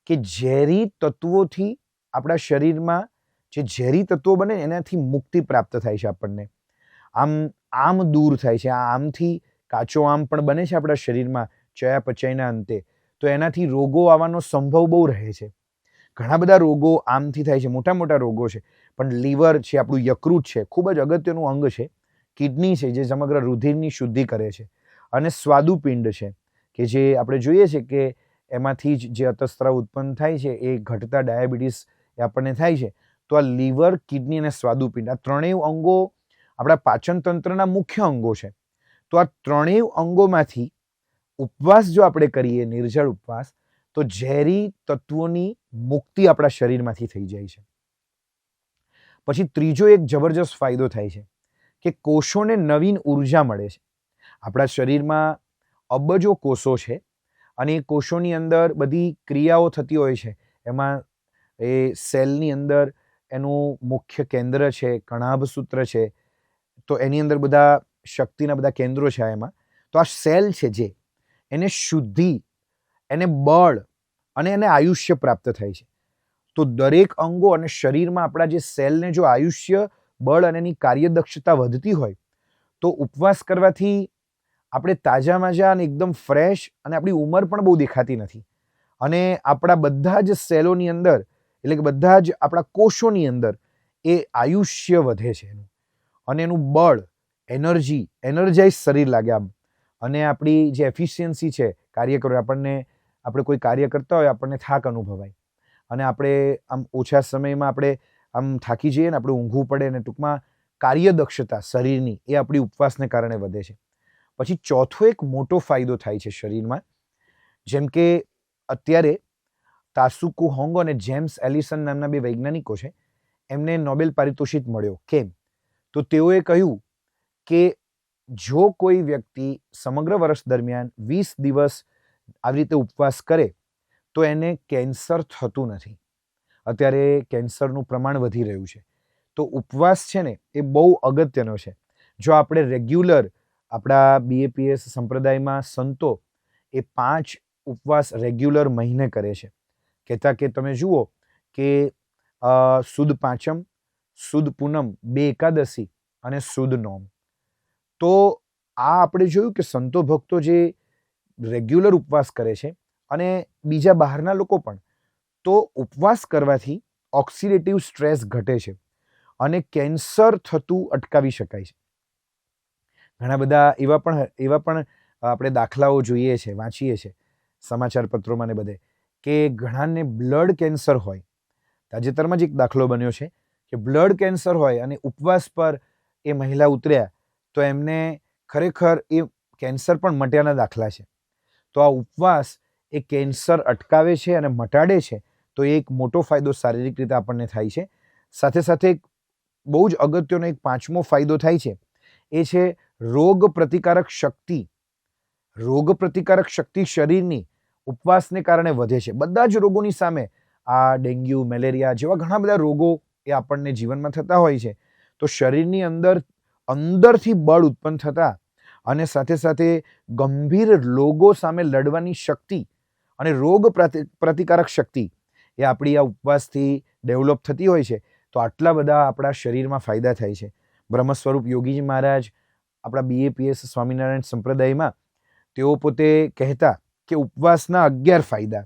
કે ઝેરી તત્વોથી આપણા શરીરમાં જે ઝેરી તત્વો બને એનાથી મુક્તિ પ્રાપ્ત થાય છે આપણને. આમ દૂર થાય છે. આ આમથી કાચો આમ પણ બને છે આપણા શરીરમાં ચયાપચયના અંતે, તો એનાથી રોગો આવવાનો સંભવ બહુ રહે છે. ઘણા બધા રોગો આમથી થાય છે, મોટા મોટા રોગો છે. પણ લીવર છે, આપણું યકૃત છે, ખૂબ જ અગત્યનું અંગ છે. કિડની છે જે સમગ્ર રુધિરની શુદ્ધિ કરે છે, અને સ્વાદુપિંડ છે કે જે આપણે જોઈએ છે કે એમાંથી જ જે અતસ્ત્રાવ ઉત્પન્ન થાય છે એ ઘટતા ડાયાબિટીસ એ આપણને થાય છે. તો આ લીવર, કિડની અને સ્વાદુપિંડ, આ ત્રણેય અંગો આપણા પાચન તંત્રના મુખ્ય અંગો છે. તો આ ત્રણેય અંગોમાંથી ઉપવાસ જો આપણે કરીએ, નિર્જળ ઉપવાસ, તો ઝેરી તત્વોની મુક્તિ આપણા શરીરમાંથી થઈ જાય છે. પછી ત્રીજો એક જબરજસ્ત ફાયદો થાય છે કે કોષોને નવીન ઉર્જા મળે છે. આપણા શરીરમાં અબજો કોષો છે, અને એ કોષોની અંદર બધી ક્રિયાઓ થતી હોય છે. એમાં એ સેલની અંદર એનું મુખ્ય કેન્દ્ર છે, કણાભ સૂત્ર છે, તો એની અંદર બધા શક્તિના બધા કેન્દ્રો છે એમાં. તો આ સેલ છે જે એને શુદ્ધિ, એને બળ અને એને આયુષ્ય પ્રાપ્ત થાય છે. તો દરેક અંગો અને શરીરમાં આપણા જે સેલને જો આયુષ્ય, બળ અને એની કાર્યદક્ષતા વધતી હોય તો ઉપવાસ કરવાથી આપણે તાજા માજા અને એકદમ ફ્રેશ, અને આપણી ઉંમર પણ બહુ દેખાતી નથી. અને આપણા બધા જ સેલોની અંદર, એટલે કે બધા જ આપણા કોષોની અંદર એ આયુષ્ય વધે છે એનું, અને એનું બળ, એનર્જાઇઝ શરીર લાગે આમ. અને આપણી જે એફિશિયન્સી છે કાર્ય કરો, આપણે કોઈ કાર્ય કરતા હોય આપણને થાક અનુભવાય, અને આપણે આમ ઓછા સમયમાં આપણે આમ થાકી જઈએ ને, આપણે ઊંઘવું પડે, ને ટૂંકમાં કાર્યદક્ષતા શરીરની એ આપણી ઉપવાસને કારણે વધે છે. પછી ચોથો એક મોટો ફાયદો થાય છે શરીરમાં, જેમ કે અત્યારે તાસુકુ હોંગ અને જેમ્સ એલિસન નામના બે વૈજ્ઞાનિકો છે, એમને નોબેલ પારિતોષિક મળ્યો. કેમ? તો તેઓએ કહ્યું કે જો કોઈ વ્યક્તિ સમગ્ર વર્ષ દરમિયાન 20 દિવસ આવી રીતે ઉપવાસ કરે તો એને કેન્સર થતું નથી. અત્યારે કેન્સરનું પ્રમાણ વધી રહ્યું છે. તો ઉપવાસ છે ને એ બહુ અગત્યનો છે. જો આપણે રેગ્યુલર, આપણા બીએપીએસ સંપ્રદાયમાં સંતો એ 5 ઉપવાસ રેગ્યુલર મહિને કરે છે. કહેતા કે તમે જુઓ કે સુદ પાંચમ, સુદ પૂનમ, 2 એકાદશી અને સુદ નોમ. તો આ આપણે જોયું કે સંતો ભક્તો જે રેગ્યુલર ઉપવાસ કરે છે, અને બીજા બહારના લોકો પણ, તો ઉપવાસ કરવાથી ઓક્સિડેટિવ સ્ટ્રેસ ઘટે છે અને કેન્સર થતું અટકાવી શકાય છે. ઘણા બધા એવા પણ આપણે દાખલાઓ જોઈએ છે, વાંચીએ છીએ સમાચાર પત્રોમાં ને બધે, કે ઘણાને બ્લડ કેન્સર હોય. તાજેતરમાં જ એક દાખલો બન્યો છે કે બ્લડ કેન્સર હોય અને ઉપવાસ પર એ મહિલા ઉતર્યા તો એમને ખરેખર એ કેન્સર પણ મટ્યાના દાખલા છે. તો આ ઉપવાસ એ કેન્સર અટકાવે છે અને મટાડે છે. તો એ એક મોટો ફાયદો શારીરિક રીતે આપણને થાય છે. સાથે સાથે બહુ જ અગત્યનો એક 5મો ફાયદો થાય છે, એ છે રોગ પ્રતિકારક શક્તિ. રોગ પ્રતિકારક શક્તિ શરીરની ઉપવાસને કારણે વધે છે. બધા જ રોગોની સામે, આ ડેન્ગ્યુ, મેલેરિયા જેવા ઘણા બધા રોગો એ આપણને જીવનમાં થતા હોય છે. તો શરીરની અંદરથી બળ ઉત્પન્ન થતા, અને સાથે સાથે ગંભીર રોગો સામે લડવાની શક્તિ અને રોગ પ્રતિકારક શક્તિ એ આપણી આ ઉપવાસથી ડેવલપ થતી હોય છે. તો આટલા બધા આપણા શરીરમાં ફાયદા થાય છે. બ્રહ્મ સ્વરૂપ યોગીજી મહારાજ આપણા બીએપીએસ સ્વામિનારાયણ સંપ્રદાયમાં તેઓ પોતે કહેતા કે ઉપવાસના 11 ફાયદા,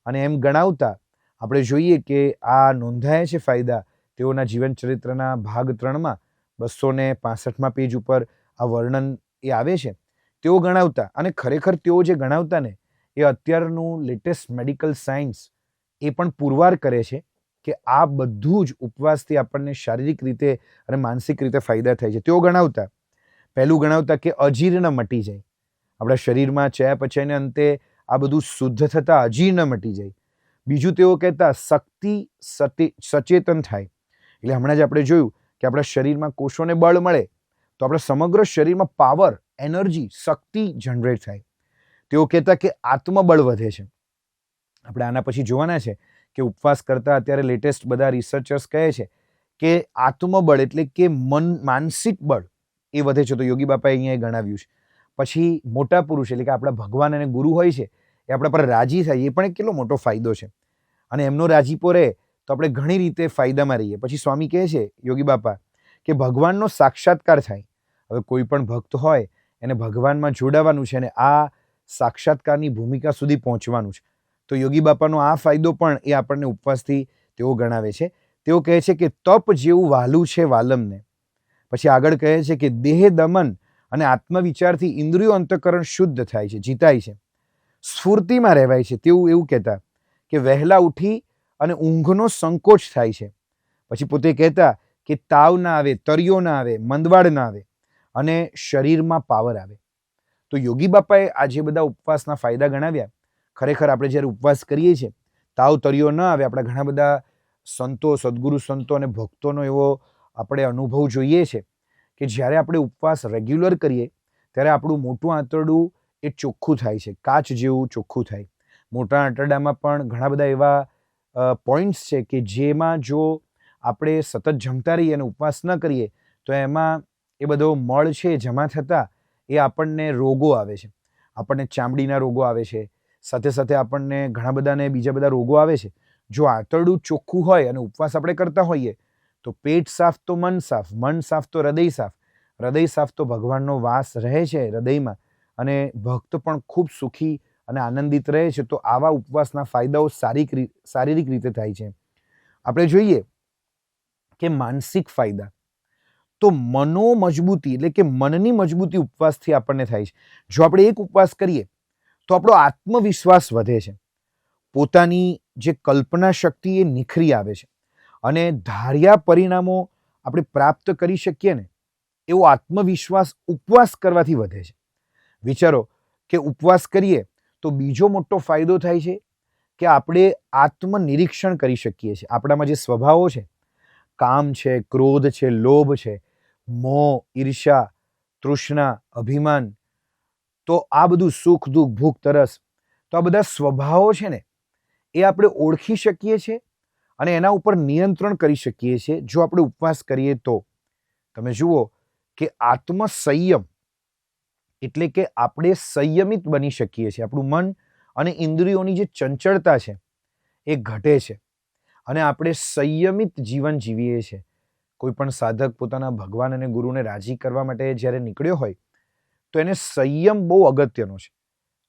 અને એમ ગણાવતા આપણે જોઈએ કે આ નોંધાયા છે ફાયદા તેઓના જીવન ચરિત્રના ભાગ 3માં 265મા પેજ ઉપર આ વર્ણન એ આવે છે. તેઓ ગણાવતા, અને ખરેખર તેઓ જે ગણાવતા ને એ અત્યારનું લેટેસ્ટ મેડિકલ સાયન્સ એ પણ પુરવાર કરે છે કે આ બધું જ ઉપવાસથી આપણને શારીરિક રીતે અને માનસિક રીતે ફાયદા થાય છે. તેઓ ગણાવતા, પહેલું ગણાવતા કે અજીર્ણ મટી જાય. આપણા શરીરમાં ચયાપચયને અંતે આ બધું શુદ્ધ થતા અજીર્ણ મટી જાય. બીજું તેઓ કહેતા શક્તિ સચેતન થાય. એટલે હમણાં જ આપણે જોયું કે આપણા શરીરમાં કોષોને બળ મળે તો આપણા સમગ્ર શરીરમાં પાવર, એનર્જી, શક્તિ જનરેટ થાય. તેઓ કહેતા કે આત્મબળ વધે છે. આપણે આના પછી જોવાના છે કે ઉપવાસ કરતા અત્યારે લેટેસ્ટ બધા રિસર્ચર્સ કહે છે કે આત્મબળ એટલે કે માનસિક બળ એ વધે છે. તો યોગી બાપાએ અહીંયા ગણાવ્યું છે. પછી મોટા પુરુષ એટલે કે આપણા ભગવાન અને ગુરુ હોય છે એ આપણા પર રાજી થાય, એ પણ એક કેટલો મોટો ફાયદો છે. અને એમનો રાજીપો રહે તો આપણે ઘણી રીતે ફાયદામાં રહીએ. પછી સ્વામી કહે છે યોગી બાપા કે ભગવાનનો સાક્ષાત્કાર થાય. હવે કોઈ પણ ભક્ત હોય એને ભગવાનમાં જોડાવાનું છે અને આ સાક્ષાત્કારની ભૂમિકા સુધી પહોંચવાનું છે. તો યોગી બાપાનો આ ફાયદો પણ એ આપણને ઉપવાસથી તેઓ ગણાવે છે. તેઓ કહે છે કે તપ જેવું વહાલું છે વાલમને. પછી આગળ કહે છે કે દેહ દમન અને આત્મવિચારથી ઇન્દ્રિયો અંતઃકરણ શુદ્ધ થાય છે, જીતાય છે, સ્ફૂર્તિમાં રહેવાય છે. તેવું એવું કહેતા કે વહેલા ઉઠી અને ઊંઘનો સંકોચ થાય છે. પછી પોતે કહેતા કે તાવ ના આવે, તરિયો ના આવે, મંદવાડ ના આવે અને શરીરમાં પાવર આવે. તો યોગી બાપાએ આ જે બધા ઉપવાસના ફાયદા ગણાવ્યા, ખરેખર આપણે જ્યારે ઉપવાસ કરીએ છીએ તાવ તરિયો ન આવે. આપણા ઘણા બધા સંતો, સદગુરુ સંતો અને ભક્તોનો એવો આપણે અનુભવ જોઈએ છે કે જ્યારે આપણે ઉપવાસ રેગ્યુલર કરીએ ત્યારે આપણું મોટું આંતરડું એ ચોખ્ખું થાય છે, કાચ જેવું ચોખ્ખું થાય. મોટા આંતરડામાં પણ ઘણા બધા એવા પોઈન્ટ્સ છે કે જેમાં જો આપણે સતત જમતા રહીએ અને ઉપવાસ ન કરીએ તો એમાં એ બધો મળ છે જમા થતાં એ આપણને રોગો આવે છે. આપણને ચામડીના રોગો આવે છે, સાથે સાથે આપણને ઘણા બધાને બીજા બધા રોગો આવે છે. જો આંતરડું ચોખ્ખું હોય અને ઉપવાસ આપણે કરતા હોઈએ તો પેટ સાફ તો મન સાફ, મન સાફ તો હૃદય સાફ, હૃદય સાફ તો ભગવાનનો વાસ રહે છે હૃદયમાં, અને ભક્ત પણ ખૂબ સુખી અને આનંદિત રહે છે. તો આવા ઉપવાસના ફાયદાઓ શારીરિક રીતે થાય છે. આપણે જોઈએ કે માનસિક ફાયદા, તો મનોમજબૂતી એટલે કે મનની મજબૂતી ઉપવાસથી આપણને થાય છે. જો આપણે એક ઉપવાસ કરીએ તો આપણો આત્મવિશ્વાસ વધે છે, પોતાની જે કલ્પના શક્તિ એ નિખરી આવે છે, અને ધાર્યા પરિણામો આપણે પ્રાપ્ત કરી શકીએ ને એવો આત્મવિશ્વાસ ઉપવાસ કરવાથી વધે છે. વિચારો કે ઉપવાસ કરીએ તો બીજો મોટો ફાયદો થાય છે કે આપણે આત્મનિરીક્ષણ કરી શકીએ છીએ. આપણામાં જે સ્વભાવો છે, કામ છે, ક્રોધ છે, લોભ છે, મોહ, ઈર્ષ્યા, તૃષ્ણા, અભિમાન, તો આ બધું સુખ, દુઃખ, ભૂખ, તરસ, તો આ બધા સ્વભાવો છે ને એ આપણે ઓળખી શકીએ છીએ અને એના ઉપર નિયંત્રણ કરી શકીએ છીએ જો આપણે ઉપવાસ કરીએ તો. તમે જુઓ કે આત્મસંયમ એટલે કે આપણે સંયમિત બની શકીએ છીએ. આપણું મન અને ઇન્દ્રિયોની જે ચંચળતા છે એ ઘટે છે અને આપણે સંયમિત જીવન જીવીએ છીએ. કોઈ પણ સાધક પોતાના ભગવાન અને ગુરુને રાજી કરવા માટે જ્યારે નીકળ્યો હોય તો એને સંયમ બહુ અગત્યનો છે.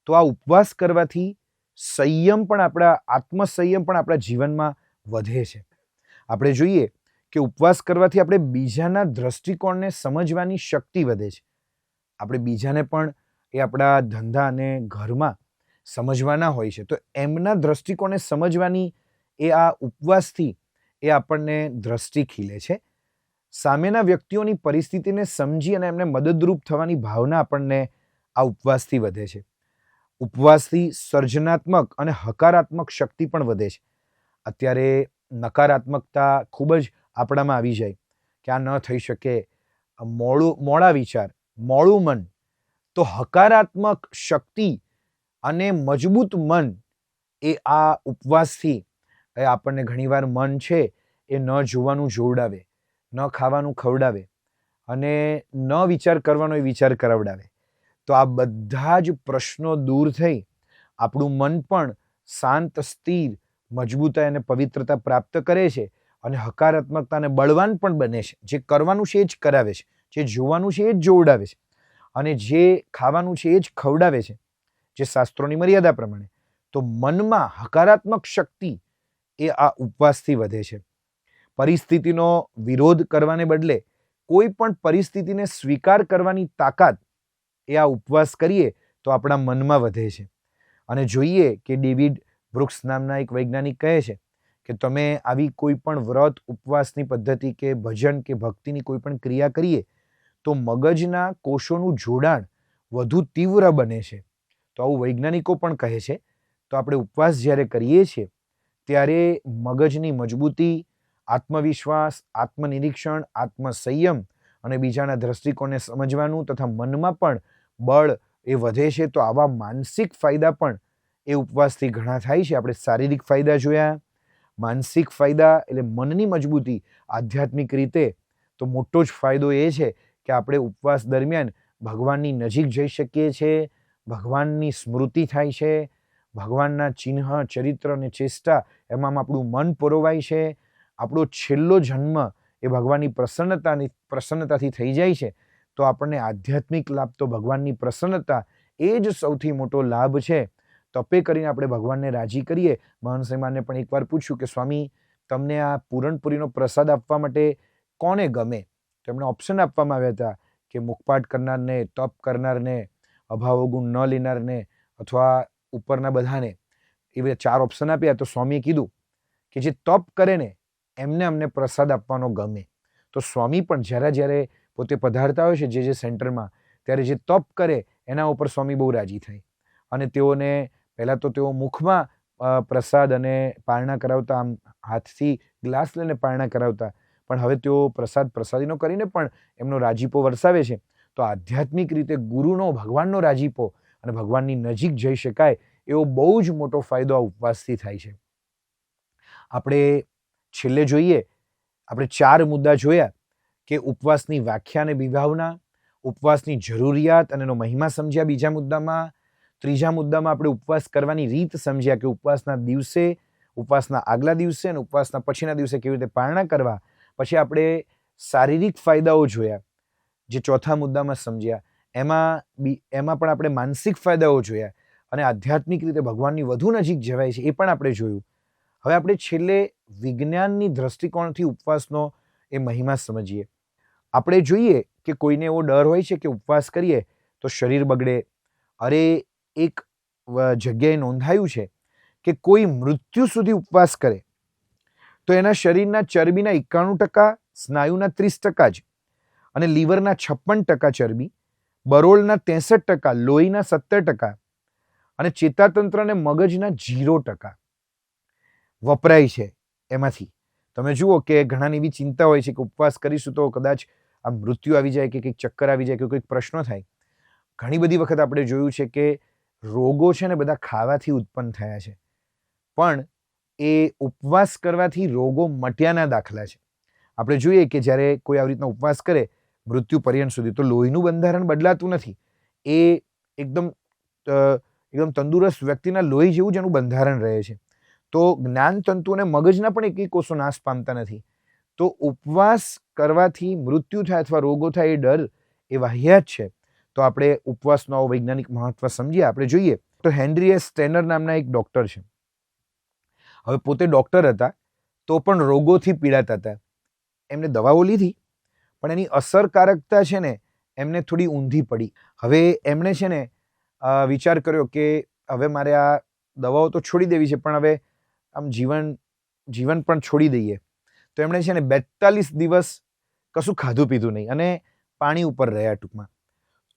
તો આ ઉપવાસ કરવાથી આત્મસંયમ પણ આપણા જીવનમાં વધે છે. આપણે જોઈએ કે ઉપવાસ કરવાથી આપણે બીજાના દ્રષ્ટિકોણને સમજવાની શક્તિ વધે છે. આપણે બીજાને પણ એ આપણા ધંધા અને ઘરમાં સમજવાના હોય છે તો એમના દ્રષ્ટિકોણને સમજવાની એ આ ઉપવાસથી એ આપણને દ્રષ્ટિ ખીલે છે. સામેના વ્યક્તિઓની પરિસ્થિતિને સમજી અને એમને મદદરૂપ થવાની ભાવના આપણને આ ઉપવાસથી વધે છે. ઉપવાસથી સર્જનાત્મક અને હકારાત્મક શક્તિ પણ વધે છે. અત્યારે નકારાત્મકતા ખૂબ જ આપણામાં આવી જાય કે આ ન થઈ શકે, મોડા વિચાર, મોડું મન, તો હકારાત્મક શક્તિ અને મજબૂત મન એ આ ઉપવાસથી એ આપણને ઘણીવાર મન છે એ ન જોવાનું જોવડાવે, ન ખાવાનું ખવડાવે અને ન વિચાર કરવાનો એ વિચાર કરાવડાવે. તો આ બધા જ પ્રશ્નો દૂર થઈ આપણું મન પણ શાંત, સ્થિર, મજબૂતાઈ અને પવિત્રતા પ્રાપ્ત કરે છે અને હકારાત્મકતા અને બળવાન પણ બને છે. જે કરવાનું છે એ જ કરાવે છે, જે જોવાનું છે એ જ જોવડાવે છે અને જે ખાવાનું છે એ જ ખવડાવે છે, જે શાસ્ત્રોની મર્યાદા પ્રમાણે. તો મનમાં હકારાત્મક શક્તિ એ આ ઉપવાસથી વધે છે. પરિસ્થિતિનો વિરોધ કરવાને બદલે કોઈ પણ પરિસ્થિતિને સ્વીકાર કરવાની તાકાત એ આ ઉપવાસ કરીએ તો આપણા મનમાં વધે છે. અને જોઈએ કે ડેવિડ બ્રુક્સ નામના એક વૈજ્ઞાનિક કહે છે કે તમે આવી કોઈ પણ વ્રત, ઉપવાસની પદ્ધતિ કે ભજન કે ભક્તિની કોઈ પણ ક્રિયા કરીએ તો મગજના કોષોનું જોડાણ વધુ તીવ્ર બને છે. તો આવું વૈજ્ઞાનિકો પણ કહે છે. તો આપણે ઉપવાસ જ્યારે કરીએ છીએ ત્યારે મગજની મજબૂતી, આત્મવિશ્વાસ, આત્મનિરીક્ષણ, આત્મસંયમ અને બીજાના દ્રષ્ટિકોણને સમજવાનું તથા મનમાં પણ બળ એ વધે છે. તો આવા માનસિક ફાયદા પણ એ ઉપવાસથી ઘણા થાય છે. આપણે શારીરિક ફાયદા જોયા, માનસિક ફાયદા એટલે મનની મજબૂતી. આધ્યાત્મિક રીતે તો મોટો જ ફાયદો એ છે કે આપણે ઉપવાસ દરમિયાન ભગવાનની નજીક જઈ શકીએ છીએ, ભગવાનની સ્મૃતિ થાય છે, ભગવાનના ચિહ્ન, ચરિત્ર અને ચેષ્ટા એમાં આપણું મન પરોવાય છે. આપણો છેલ્લો જન્મ એ ભગવાનની પ્રસન્નતાથી થઈ જાય છે. તો આપણને આધ્યાત્મિક લાભ તો ભગવાનની પ્રસન્નતા એ જ સૌથી મોટો લાભ છે. તપે કરીને આપણે ભગવાનને રાજી કરીએ. મહંત શ્રીમાનને પણ એકવાર પૂછ્યું કે સ્વામી, તમને આ પૂરણપુરીનો પ્રસાદ આપવા માટે કોને ગમે? તો એમને ઓપ્શન આપવામાં આવ્યા હતા કે મુખપાઠ કરનારને, તપ કરનારને, અભાવ ગુણ ન લેનારને અથવા ઉપરના બધાને. એવા 4 ઓપ્શન આપ્યા. તો સ્વામીએ કીધું કે જે તપ કરે ને એમને અમને પ્રસાદ આપવાનો ગમે. તો સ્વામી પણ જ્યારે પોતે પધારતા હોય છે જે સેન્ટરમાં, ત્યારે જે તપ કરે એના ઉપર સ્વામી બહુ રાજી થાય અને તેઓને પહેલાં તો તેઓ મુખમાં પ્રસાદ અને પારણા કરાવતા, આમ હાથથી ગ્લાસ લઈને પારણા કરાવતા, પણ હવે તેઓ પ્રસાદીનો કરીને પણ એમનો રાજીપો વરસાવે છે. તો આધ્યાત્મિક રીતે ગુરુનો, ભગવાનનો રાજીપો અને ભગવાનની નજીક જઈ શકાય એવો બહુ જ મોટો ફાયદો આ ઉપવાસથી થાય છે. આપણે છેલ્લે જોઈએ, આપણે 4 મુદ્દા જોયા કે ઉપવાસની વ્યાખ્યા અને વિભાવના, ઉપવાસની જરૂરિયાત અને એનો મહિમા સમજ્યા બીજા મુદ્દામાં. ત્રીજા મુદ્દામાં આપણે ઉપવાસ કરવાની રીત સમજ્યા કે ઉપવાસના દિવસે, ઉપવાસના આગલા દિવસે અને ઉપવાસના પછીના દિવસે કેવી રીતે પારણા કરવા. પછી આપણે શારીરિક ફાયદાઓ જોયા જે ચોથા મુદ્દામાં સમજ્યા. એમાં પણ આપણે માનસિક ફાયદાઓ જોયા અને આધ્યાત્મિક રીતે ભગવાનની વધુ નજીક જવાય છે એ પણ આપણે જોયું. હવે આપણે છેલ્લે વિજ્ઞાનની દ્રષ્ટિકોણથી ઉપવાસનો એ મહિમા સમજીએ. આપણે જોઈએ કે કોઈને એવો ડર હોય છે કે ઉપવાસ કરીએ તો શરીર બગડે. અરે એક જગ્યાએ નોંધાયું છે કે કોઈ મૃત્યુ સુધી ઉપવાસ કરે તો એના શરીરના ચરબીના 91%, સ્નાયુના 30% જ, અને લીવરના 56% ચરબી, બરોળના 63%, લોહીના 17% અને ચેતાતંત્ર અને મગજના 0% વપરાય છે એમાંથી. તમે જુઓ કે ઘણાની એવી ચિંતા હોય છે કે ઉપવાસ કરીશું તો કદાચ આ મૃત્યુ આવી જાય કે કંઈક ચક્કર આવી જાય કે કંઈક પ્રશ્નો થાય. ઘણી બધી વખત આપણે જોયું છે કે રોગો છે ને બધા ખાવાથી ઉત્પન્ન થયા છે, પણ એ ઉપવાસ કરવાથી રોગો મટ્યાના દાખલા છે. આપણે જોઈએ કે જ્યારે કોઈ આવી રીતના ઉપવાસ કરે મૃત્યુ પર્યંત સુધી તો લોહીનું બંધારણ બદલાતું નથી. એ એકદમ તંદુરસ્ત વ્યક્તિના લોહી જેવું જ એનું બંધારણ રહે છે. તો જ્ઞાનતંતુ અને મગજના પણ એકેય કોષો નાશ પામતા નથી. તો ઉપવાસ કરવાથી મૃત્યુ થાય અથવા રોગો થાય એ ડર એ વાહિયાત છે. તો આપણે ઉપવાસનો વૈજ્ઞાનિક મહત્વ સમજીએ. આપણે જોઈએ તો હેનરી એસ સ્ટેનર નામના એક ડૉક્ટર છે. હવે પોતે ડૉક્ટર હતા તો પણ રોગોથી પીડાતા હતા. એમને દવાઓ લીધી પણ એની અસરકારકતા છે ને એમને થોડી ઊંધી પડી. હવે એમણે છે ને વિચાર કર્યો કે હવે મારે આ દવાઓ તો છોડી દેવી છે, પણ હવે આમ જીવન પણ છોડી દઈએ. તો એમણે છે ને 42 દિવસ કશું ખાધું પીધું નહીં અને પાણી ઉપર રહ્યા ટૂંકમાં.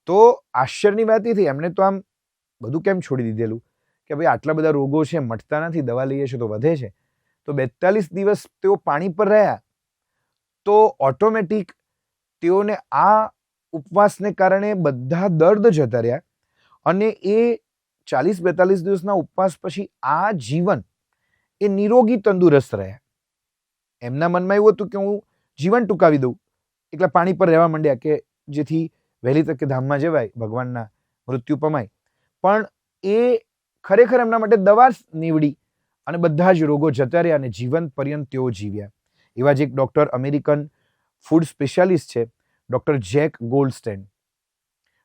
તો આશ્ચર્યની વાત એ થઈ, એમણે તો આમ બધું કેમ છોડી દીધેલું કે ભાઈ આટલા બધા રોગો છે, મટતા નથી, દવા લઈએ છીએ તો વધે છે. તો 42 દિવસ તેઓ પાણી પર રહ્યા તો ઓટોમેટિક તેઓને આ ઉપવાસને કારણે બધા દર્દ જતા રહ્યા અને એ 40-42 દિવસના ઉપવાસ પછી આ જીવન એ નિરોગી તંદુરસ્ત રહ્યા. એમના મનમાં એવું હતું કે હું જીવન ટૂંકાવી દઉં, એકલા પાણી પર રહેવા માંડ્યા કે જેથી વહેલી તકે ધામમાં જવાય, ભગવાનના મૃત્યુ પમાય. પણ એ ખરેખર એમના માટે દવા નીવડી અને બધા જ રોગો જતા રહ્યા અને જીવન પર્યંત તેઓ જીવ્યા. એવા જ એક ડૉક્ટર, અમેરિકન ફૂડ સ્પેશિયાલિસ્ટ છે, ડૉક્ટર જેક ગોલ્ડસ્ટેન.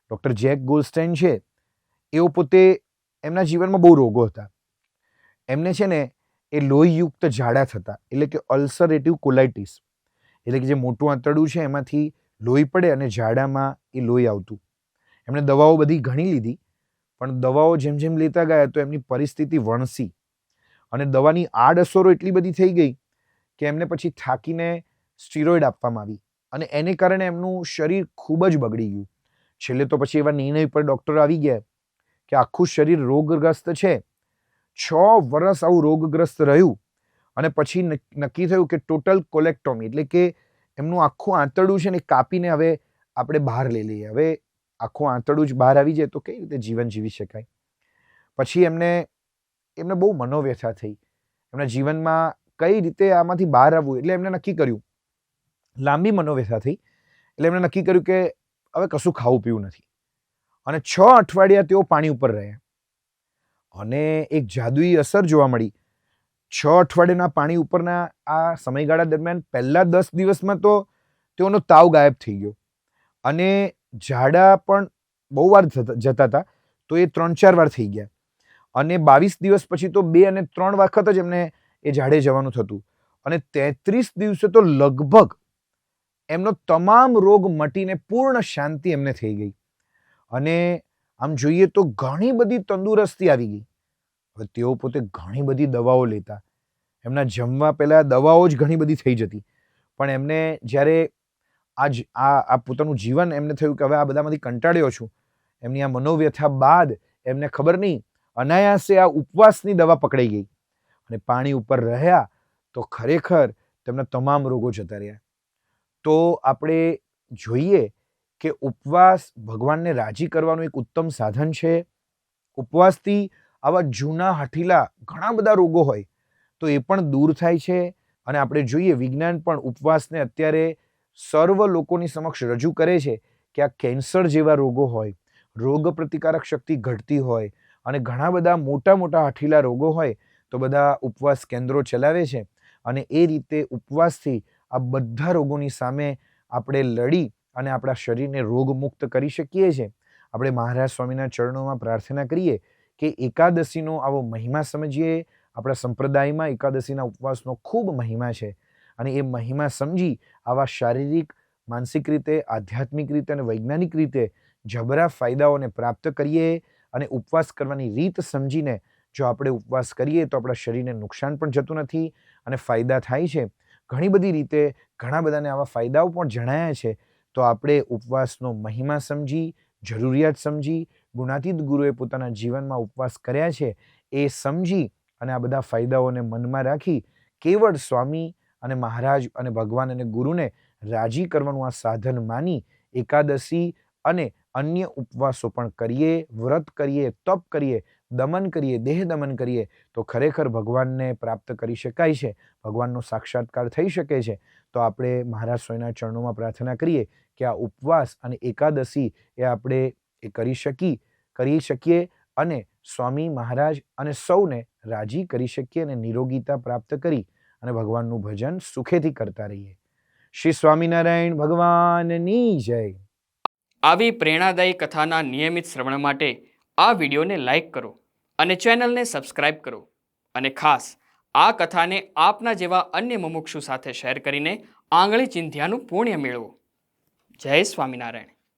ડૉક્ટર જેક ગોલ્ડસ્ટેન છે એઓ પોતે એમના જીવનમાં બહુ રોગો હતા. એમને છે ને એ લોહીયુક્ત ઝાડા થતા, એટલે કે અલ્સરેટિવ કોલાઇટિસ, એટલે કે જે મોટું આંતરડું છે એમાંથી લોહી પડે અને ઝાડામાં એ લોહી આવતું. એમણે દવાઓ બધી ઘણી લીધી પણ દવાઓ જેમ જેમ લેતા ગયા તો એમની પરિસ્થિતિ વણસી અને દવાની આડઅસરો એટલી બધી થઈ ગઈ કે એમને પછી થાકીને સ્ટીરોઇડ આપવામાં આવી અને એને કારણે એમનું શરીર ખૂબ જ બગડી ગયું. છેલ્લે તો પછી એવા નિર્ણય પર ડૉક્ટરો આવી ગયા કે આખું શરીર રોગગ્રસ્ત છે. 6 વર્ષ આવું રોગગ્રસ્ત રહ્યું અને પછી નક્કી થયું કે ટોટલ કોલેક્ટોમી, એટલે કે એમનું આખું આંતરડું છે ને કાપીને હવે આપણે બહાર લઈ લઈએ. હવે આખું આંતરડું જ બહાર આવી જાય તો કઈ રીતે જીવન જીવી શકાય. પછી એમને બહુ મનોવ્યથા થઈ, એમના જીવનમાં કઈ રીતે આમાંથી બહાર આવવું. એટલે એમને નક્કી કર્યું, લાંબી મનોવ્યથા થઈ એટલે એમણે નક્કી કર્યું કે હવે કશું ખાવું પીવું નથી અને 6 અઠવાડિયા તેઓ પાણી ઉપર રહ્યા અને એક જાદુઈ અસર જોવા મળી. 6 અઠવાડિયાના પાણી ઉપરના આ સમયગાળા દરમિયાન પહેલા 10 દિવસમાં તો તેઓનો તાવ ગાયબ થઈ ગયો અને ઝાડા પણ બહુ વાર જતા હતા તો એ 3-4 વાર થઈ ગયા અને 22 દિવસ પછી તો 2 અને 3 વખત જ એમને એ ઝાડે જવાનું થતું અને 33 દિવસે તો લગભગ એમનો તમામ રોગ મટીને પૂર્ણ શાંતિ એમને થઈ ગઈ અને આમ જોઈએ તો ઘણી બધી તંદુરસ્તી આવી ગઈ. હવે તેઓ પોતે ઘણી બધી દવાઓ લેતા, એમના જમવા પહેલા દવાઓ જ ઘણી બધી થઈ જતી, પણ એમને જ્યારે આ પોતાનું જીવન એમને થયું કે હવે આ બધામાંથી કંટાળ્યો છું, એમની આ મનોવ્યથા બાદ એમને ખબર નહીં અનાયાસે આ ઉપવાસની દવા પકડાઈ ગઈ અને પાણી ઉપર રહ્યા તો ખરેખર તેમના તમામ રોગો જતા રહ્યા. તો આપણે જોઈએ કે ઉપવાસ ભગવાનને રાજી કરવાનું એક ઉત્તમ સાધન છે. ઉપવાસથી આવા જૂના હઠીલા ઘણા બધા રોગો હોય તો એ પણ દૂર થાય છે. અને આપણે જોઈએ વિજ્ઞાન પણ ઉપવાસને અત્યારે સર્વ લોકોની સમક્ષ રજૂ કરે છે કે આ કેન્સર જેવા રોગો હોય, રોગ પ્રતિકારક શક્તિ ઘટતી હોય અને ઘણા બધા મોટા મોટા હઠીલા રોગો હોય તો બધા ઉપવાસ કેન્દ્રો ચલાવે છે. અને એ રીતે ઉપવાસથી આ બધા રોગોની સામે આપણે લડી અને આપણા શરીરને રોગમુક્ત કરી શકીએ છીએ. આપણે મહારાજ સ્વામીના ચરણોમાં પ્રાર્થના કરીએ કે એકાદશીનો આવો મહિમા સમજીએ. આપણા સંપ્રદાયમાં એકાદશીના ઉપવાસનો ખૂબ મહિમા છે અને એ મહિમા સમજી આવા શારીરિક, માનસિક રીતે, આધ્યાત્મિક રીતે અને વૈજ્ઞાનિક રીતે જબરા ફાયદાઓને પ્રાપ્ત કરીએ. અને ઉપવાસ કરવાની રીત સમજીને જો આપણે ઉપવાસ કરીએ તો આપણા શરીરને નુકસાન પણ જતું નથી અને ફાયદા થાય છે. ઘણી બધી રીતે ઘણા બધાને આવા ફાયદાઓ પણ જણાયા છે. તો આપણે ઉપવાસનો મહિમા સમજી, જરૂરિયાત સમજી, ગુણાતીત ગુરુએ પોતાના જીવનમાં ઉપવાસ કર્યા છે એ સમજી અને આ બધા ફાયદાઓને મનમાં રાખી કેવળ સ્વામી અને મહારાજ અને ભગવાન અને ગુરુને રાજી કરવાનું આ સાધન માની એકાદશી અને અન્ય ઉપવાસો પણ કરીએ, વ્રત કરીએ, તપ કરીએ, દમન કરીએ, દેહ દમન કરીએ તો ખરેખર ભગવાનને પ્રાપ્ત કરી શકાય છે, ભગવાનનો સાક્ષાત્કાર થઈ શકે છે. તો આપણે મહારાજ સ્વામીના ચરણોમાં પ્રાર્થના કરીએ કે આ ઉપવાસ અને એકાદશી એ આપણે કરી શકીએ અને સ્વામી મહારાજ અને સૌને રાજી કરી શકીએ અને નિરોગીતા પ્રાપ્ત કરી અને ભગવાનનું ભજન સુખેથી કરતા રહીએ. શ્રી સ્વામિનારાયણ ભગવાનની જય. આવી પ્રેરણાદાયી કથાના નિયમિત શ્રવણ માટે આ વિડીયોને લાઈક કરો અને ચેનલને સબસ્ક્રાઇબ કરો. અને ખાસ આ કથાને આપના જેવા અન્ય મુમુક્ષુ સાથે શેર કરીને આંગળી ચિંધ્યાનું પુણ્ય મેળવો. જય સ્વામિનારાયણ.